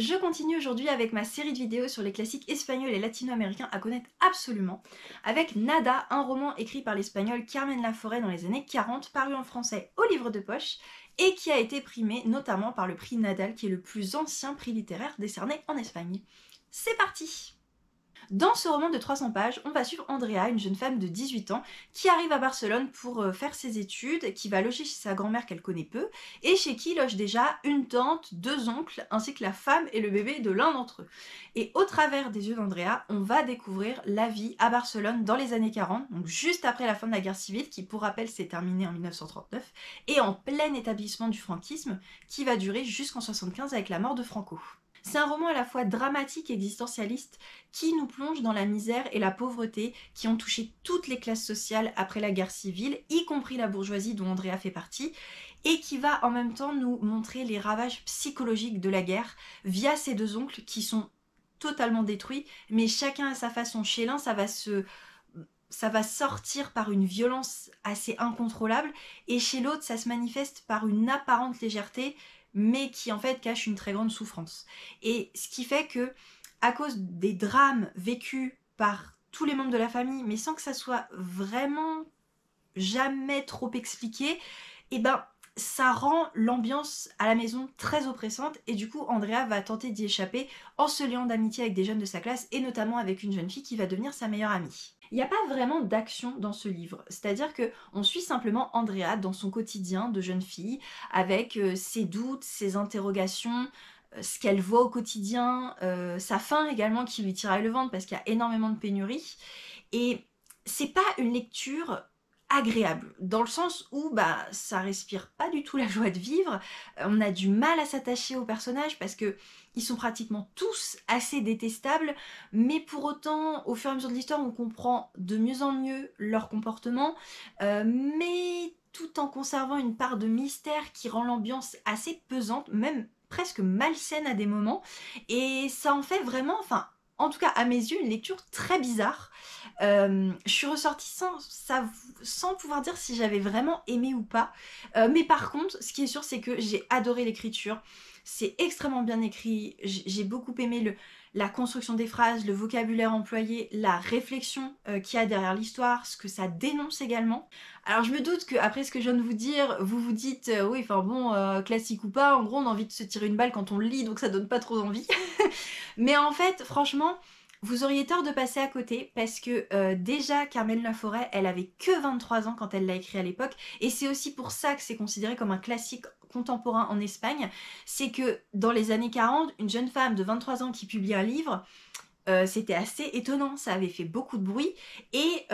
je continue aujourd'hui avec ma série de vidéos sur les classiques espagnols et latino-américains à connaître absolument, avec Nada, un roman écrit par l'espagnol Carmen Laforet dans les années 40, paru en français au livre de poche, et qui a été primé notamment par le prix Nadal, qui est le plus ancien prix littéraire décerné en Espagne. C'est parti! Dans ce roman de 300 pages, on va suivre Andrea, une jeune femme de 18 ans, qui arrive à Barcelone pour faire ses études, qui va loger chez sa grand-mère qu'elle connaît peu, et chez qui loge déjà une tante, deux oncles, ainsi que la femme et le bébé de l'un d'entre eux. Et au travers des yeux d'Andrea, on va découvrir la vie à Barcelone dans les années 40, donc juste après la fin de la guerre civile, qui pour rappel s'est terminée en 1939, et en plein établissement du franquisme, qui va durer jusqu'en 1975 avec la mort de Franco. C'est un roman à la fois dramatique et existentialiste qui nous plonge dans la misère et la pauvreté qui ont touché toutes les classes sociales après la guerre civile, y compris la bourgeoisie dont Andrea fait partie, et qui va en même temps nous montrer les ravages psychologiques de la guerre via ses deux oncles qui sont totalement détruits, mais chacun à sa façon. Chez l'un, ça va sortir par une violence assez incontrôlable, et chez l'autre, ça se manifeste par une apparente légèreté, mais qui en fait cache une très grande souffrance. Et ce qui fait que, à cause des drames vécus par tous les membres de la famille, mais sans que ça soit vraiment jamais trop expliqué, et ben ça rend l'ambiance à la maison très oppressante, et du coup Andrea va tenter d'y échapper en se liant d'amitié avec des jeunes de sa classe, et notamment avec une jeune fille qui va devenir sa meilleure amie. Il n'y a pas vraiment d'action dans ce livre, c'est-à-dire qu'on suit simplement Andrea dans son quotidien de jeune fille, avec ses doutes, ses interrogations, ce qu'elle voit au quotidien, sa faim également qui lui tiraille le ventre parce qu'il y a énormément de pénurie. Et c'est pas une lecture agréable, dans le sens où ça respire pas du tout la joie de vivre, on a du mal à s'attacher aux personnages parce que ils sont pratiquement tous assez détestables, mais pour autant, au fur et à mesure de l'histoire, on comprend de mieux en mieux leur comportement, mais tout en conservant une part de mystère qui rend l'ambiance assez pesante, même presque malsaine à des moments, et ça en fait vraiment, en tout cas à mes yeux, une lecture très bizarre. Je suis ressortie sans pouvoir dire si j'avais vraiment aimé ou pas. Mais par contre, ce qui est sûr, c'est que j'ai adoré l'écriture. C'est extrêmement bien écrit. J'ai beaucoup aimé la construction des phrases, le vocabulaire employé, la réflexion qu'il y a derrière l'histoire, ce que ça dénonce également. Alors je me doute qu'après ce que je viens de vous dire, vous vous dites oui, classique ou pas, en gros on a envie de se tirer une balle quand on le lit, donc ça donne pas trop envie. Mais en fait, franchement, vous auriez tort de passer à côté parce que déjà Carmen Laforet, elle avait que 23 ans quand elle l'a écrit à l'époque, et c'est aussi pour ça que c'est considéré comme un classique contemporain en Espagne. C'est que dans les années 40, une jeune femme de 23 ans qui publie un livre, c'était assez étonnant, ça avait fait beaucoup de bruit, et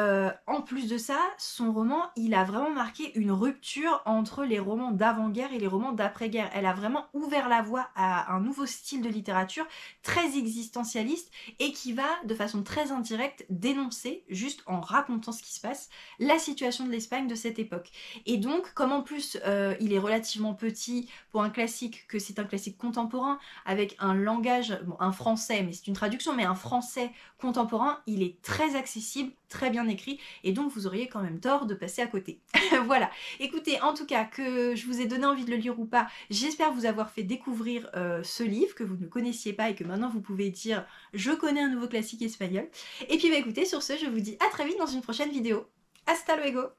en plus de ça, son roman, il a vraiment marqué une rupture entre les romans d'avant-guerre et les romans d'après-guerre. Elle a vraiment ouvert la voie à un nouveau style de littérature très existentialiste et qui va, de façon très indirecte, dénoncer, juste en racontant ce qui se passe, la situation de l'Espagne de cette époque. Et donc, comme en plus il est relativement petit pour un classique, que c'est un classique contemporain, avec un langage, bon, un français, mais c'est une traduction, mais un français contemporain, il est très accessible, très bien écrit, et donc vous auriez quand même tort de passer à côté. Voilà, écoutez, en tout cas, que je vous ai donné envie de le lire ou pas, j'espère vous avoir fait découvrir ce livre que vous ne connaissiez pas et que maintenant vous pouvez dire « je connais un nouveau classique espagnol ». Et puis écoutez, sur ce, je vous dis à très vite dans une prochaine vidéo. Hasta luego!